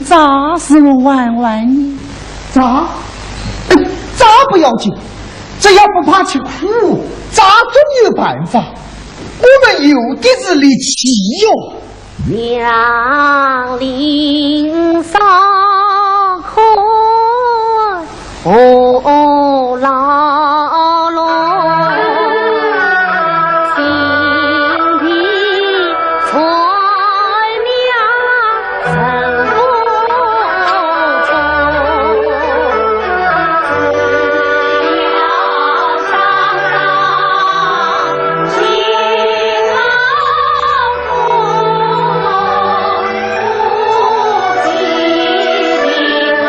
咋使我玩玩你？咋不要紧，只要不怕吃苦，咋总有办法。我们有的是力气哟。杨林上空老龙，心地传妙成不中，只要上心老公，不计平衡。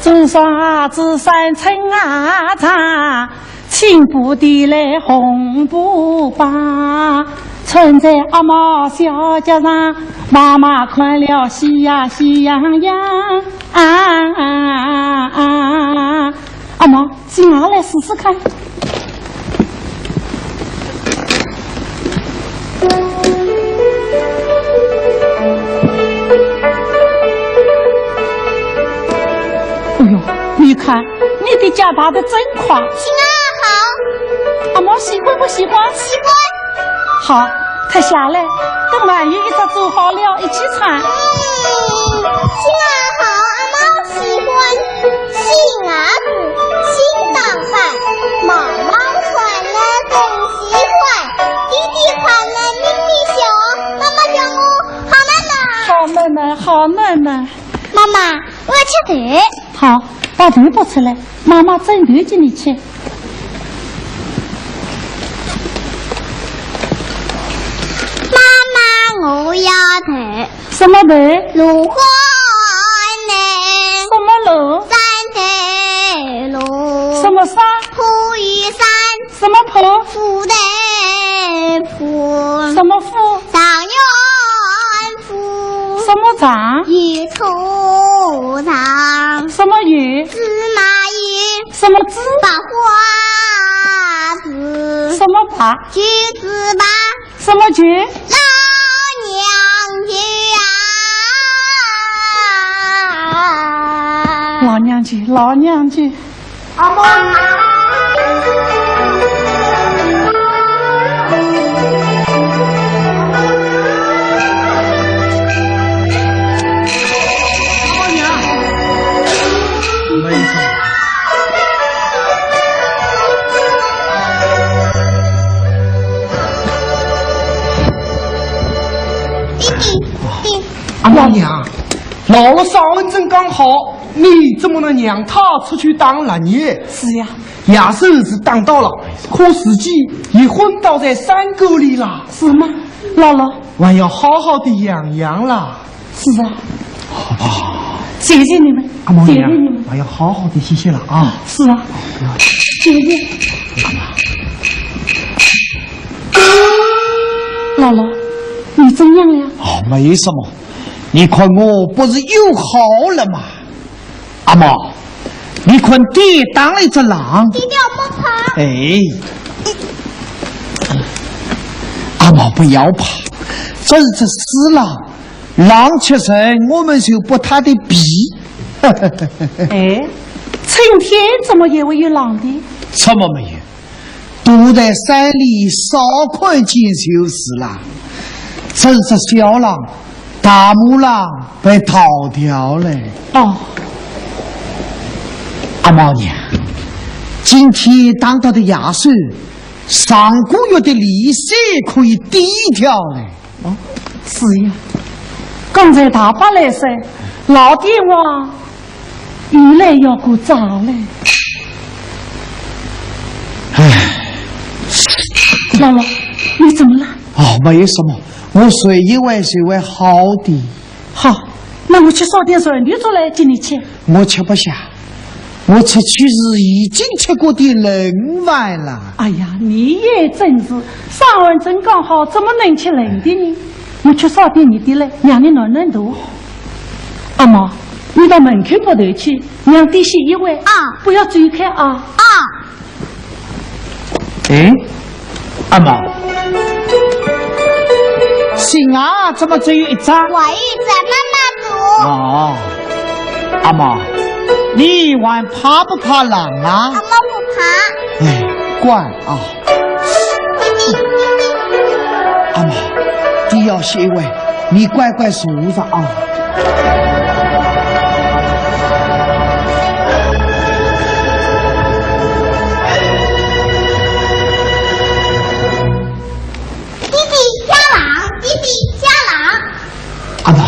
中沙子山青啊茶，青布的来红布把，穿在阿毛小脚上，妈妈看了喜呀喜洋洋阿毛，进下来试试看。哎呦，你看你的家打得真快。行啊，好。阿毛喜欢不喜欢？喜欢。好，快下来，等晚雨一直做好了，一起穿。行啊，好，阿毛喜欢。行啊子，新当扮，毛毛穿了更喜欢，弟弟穿了明明小，妈妈叫我好妹妹。好妹妹，好妹妹。妈妈，我要吃豆。好，把豆剥出来，妈妈蒸豆给你吃。妈妈，我要豆。什么豆？芦花呢？什么芦？山头芦。什么山？蒲与山。什么蒲？富的富。什么富？张元富。什么长？玉兔长。什么玉？芝麻玉。什么枝？把花子。什么把？橘子把。什么橘？老娘橘啊！老娘橘，老娘橘。阿妈。娘，老了上文正刚好，你怎么能让他出去当了呢？是呀，亚寿是当到了，可自己已昏倒在山沟里了。是吗？姥姥，还要好好的养养啦。是啊，好吧，谢谢你们，阿毛娘谢谢你们。，还要好好的谢谢了啊。是啊，谢谢。姥姥，你怎样了？哦，没什么，你看我不是又好了吗？阿毛，你看爹当了一只狼。低调不怕。哎，阿毛不要怕，这是只死狼，狼吃人我们就不他的比。哎，春天怎么也会有狼的？什么没有？都在山里烧快见就是了。这是只小狼，大母狼被逃掉了。哦，阿毛娘，今天当到的亚寿，上个月的利息可以抵掉了。哦，是呀。刚才大伯来说，老爹我原来要过早了。唉，姥姥，你怎么了？哦，没有什么，我睡一晚睡会好的。好，那我去烧点水牛出来给你吃。我吃不下，我出去时已经吃过的冷饭了。哎呀，你也真是上完正刚好，怎么能吃冷的呢？我去烧点你的来，让你暖暖肚。阿毛，你到门口铺头去，让弟媳一碗啊，不要走开啊。啊，哎，阿毛，信啊，怎么只有一张？我预在妈妈煮。哦，阿毛，你还怕不怕狼啊？阿妈不怕。哎，乖啊。阿毛，你要洗碗，你乖乖数上啊。弟弟加狼，弟弟加狼。阿毛，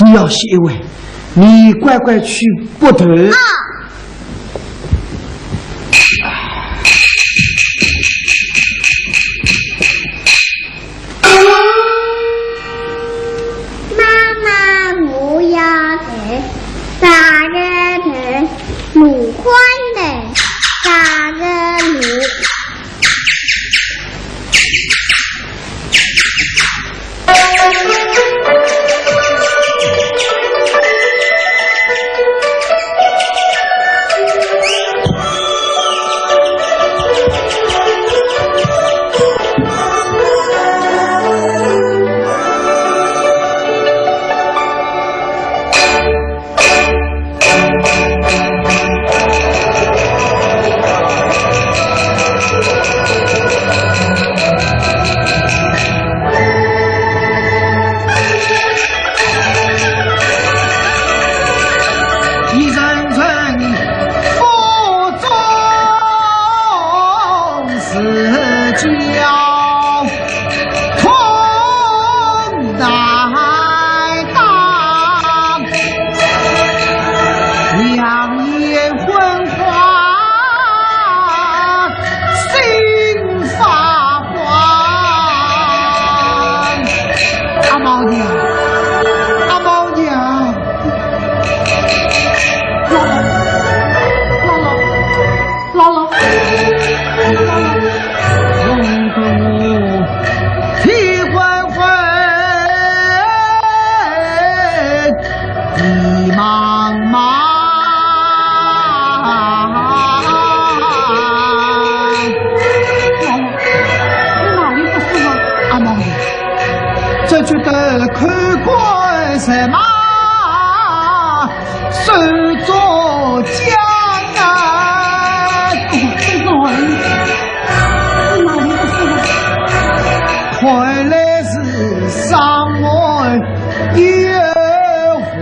你要洗碗，你乖乖去拨头。啊，妈妈不要等，大个等，鲁宽等，大个鲁。一人称腹中是骄，痛乃当，两眼昏花，心发慌。阿毛娘，阿毛娘。姥姥，弄得我气昏昏，迷茫茫。你哪里不舒服？阿毛娘，这就得看官什么手作江啊！真好玩。你哪里不舒服？看来是伤我有何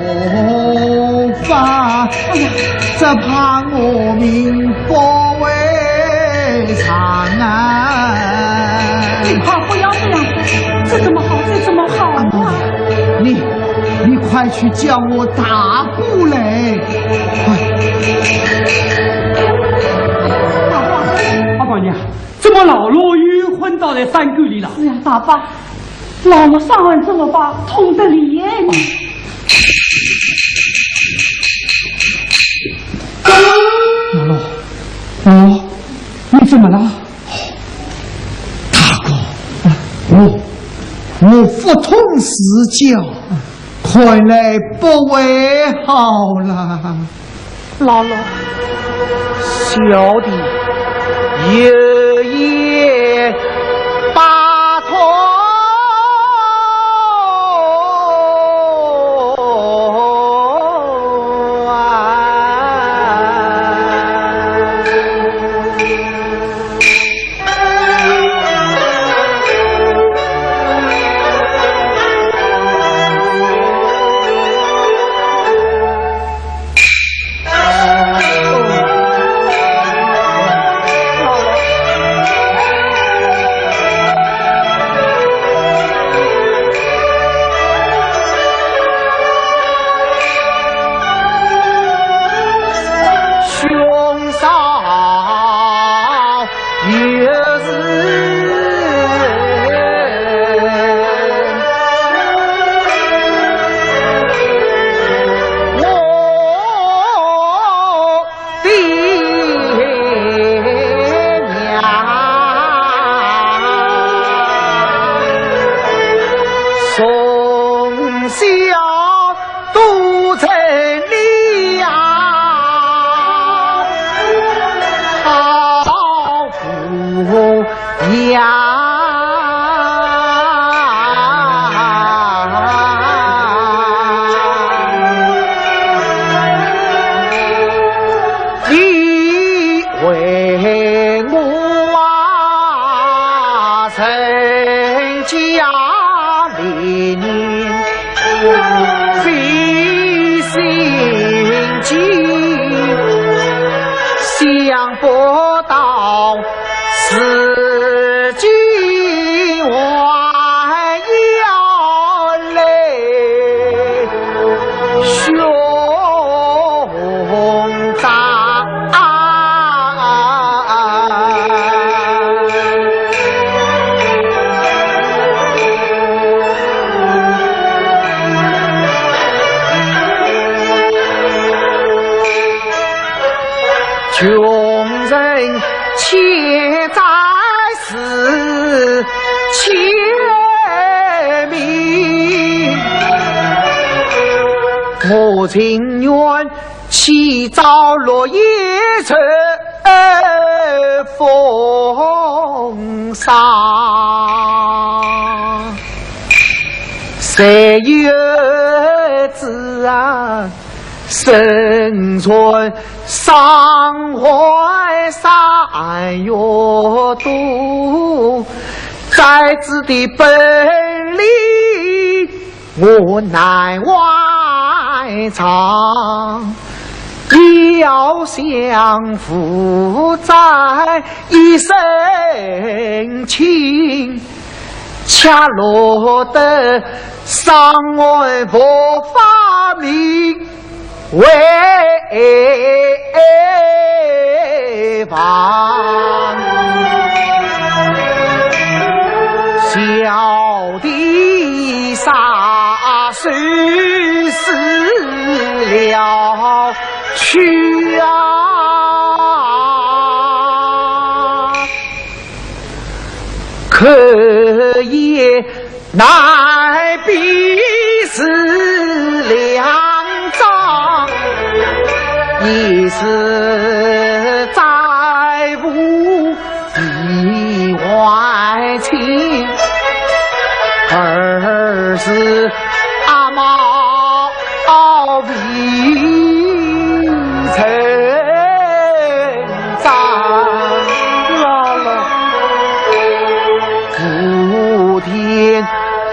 法？哎呀，只怕我命不为长啊！你怕不要这样说，这怎么好？这怎么好啊？你快快去叫我大姑来！阿宝娘，怎么老罗又昏倒在山沟里了？是呀，大伯，老母上完这么吧，痛得厉害呢。老罗，老罗，你怎么了？大哥，我腹痛失脚，看来不为好了。老罗，小弟有言把痛穷人且在世且命，我情愿起早落夜成风沙，谁有知啊生存伤怀三月度，在此的本领我难外藏，要相负在一身轻，恰落得上外佛法明为王，小弟洒水死了去啊，可也乃必是两张，一是在乎意外情，二是阿毛未成长，老了无天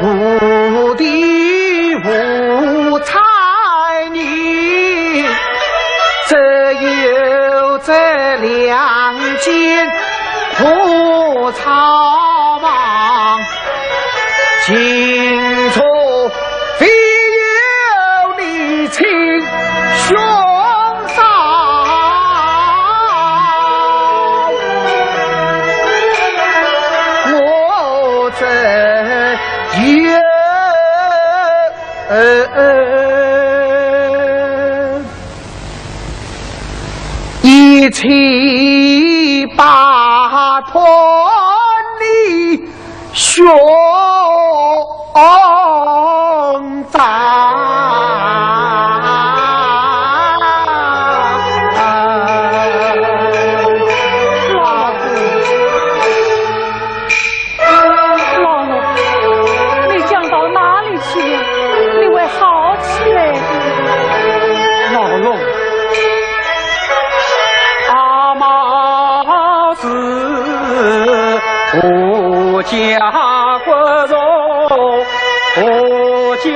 无地无财女，只有这两件破草莽，青出飞一起把脱你胸膛。老罗，你讲到哪里去了？你为好起来的。老龙，阿妈是我家骨肉，我家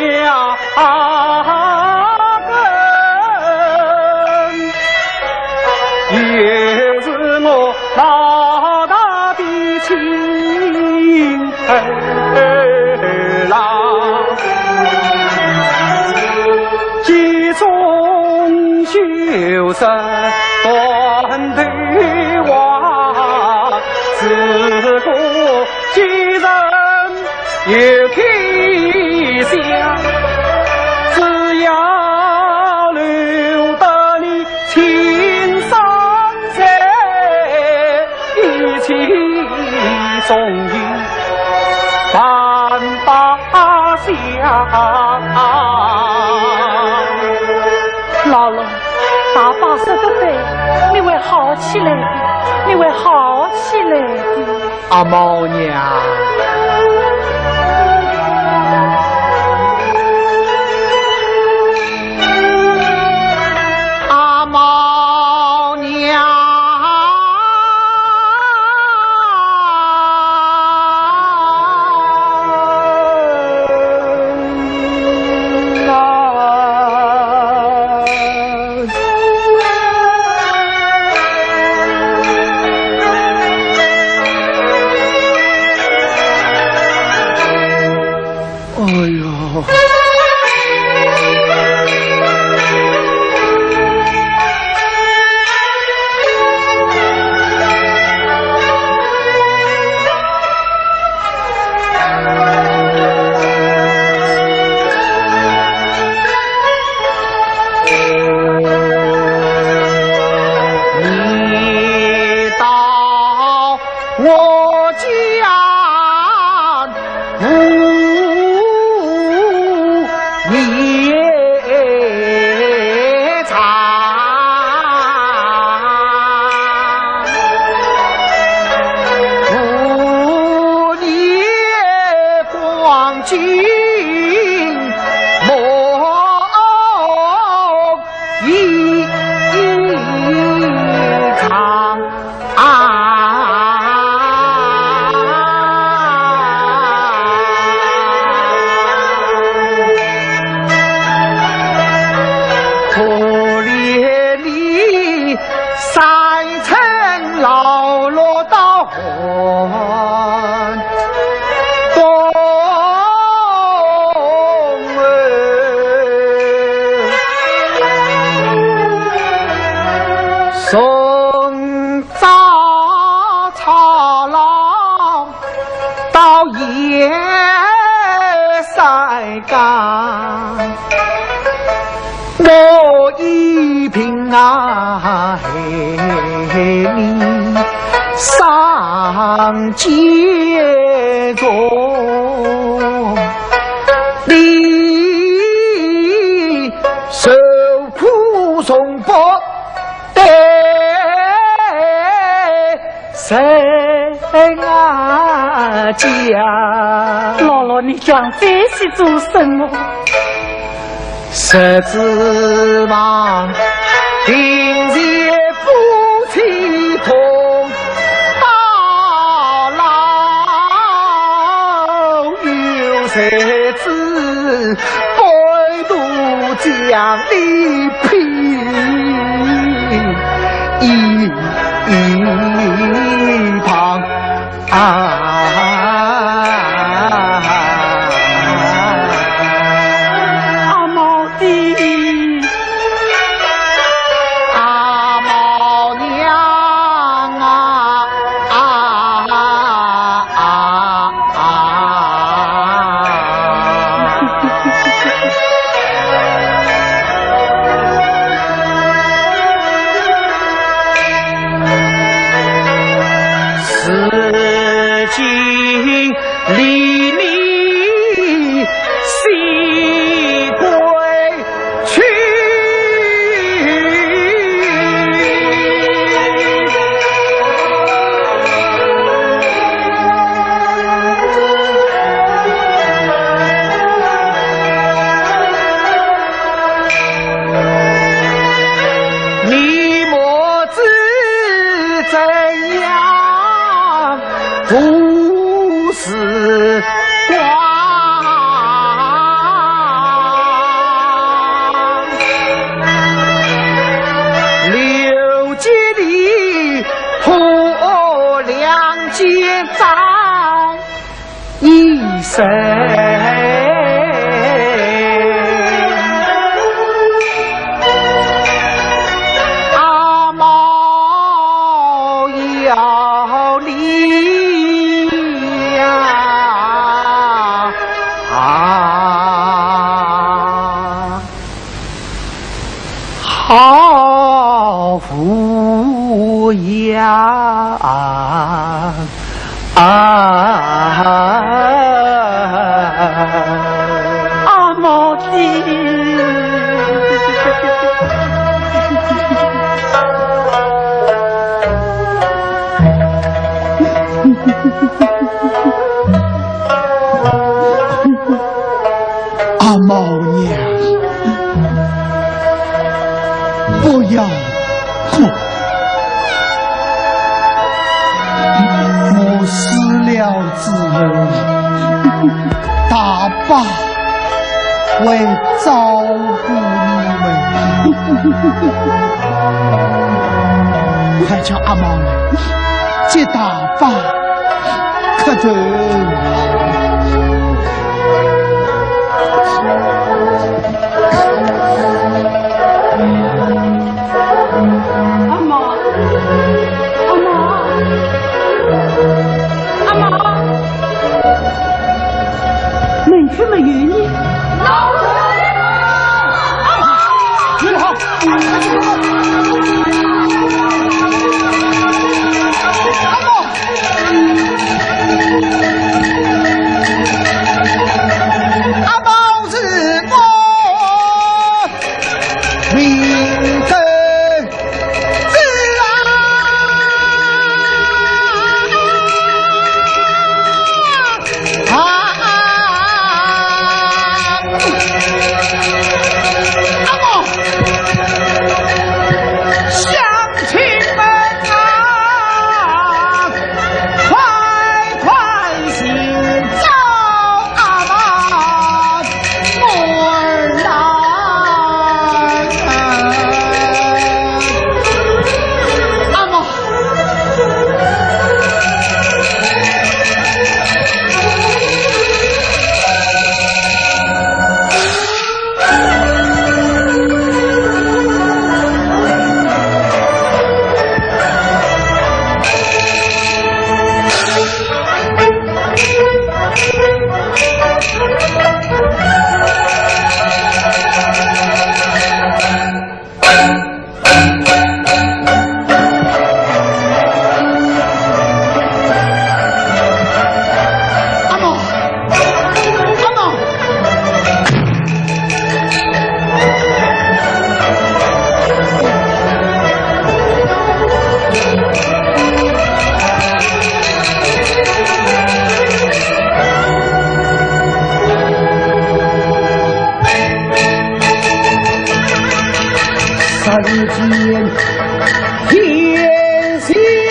根，又是我老大的亲儿郎。修身断头娃，自古几人有气象，只要留得你情深在，一起终于万把香。老罗，大爸说的对，你会好起来的，你会好起来的。阿毛娘，阿毛娘。送早草郎到野山岗，我一平安你上街中，你受苦受迫谁家？姥姥，你讲这些做什么？十指望今夜夫妻同，到老有谁知百渡江里平。一旁阿毛的，长一生。好福呀！阿毛的，阿毛娘。不要哭，我死了之后，大爸会照顾你们。快叫阿毛来接大爸，可走。这么远呢？老师，你好。阿毛是我命根子三间天心。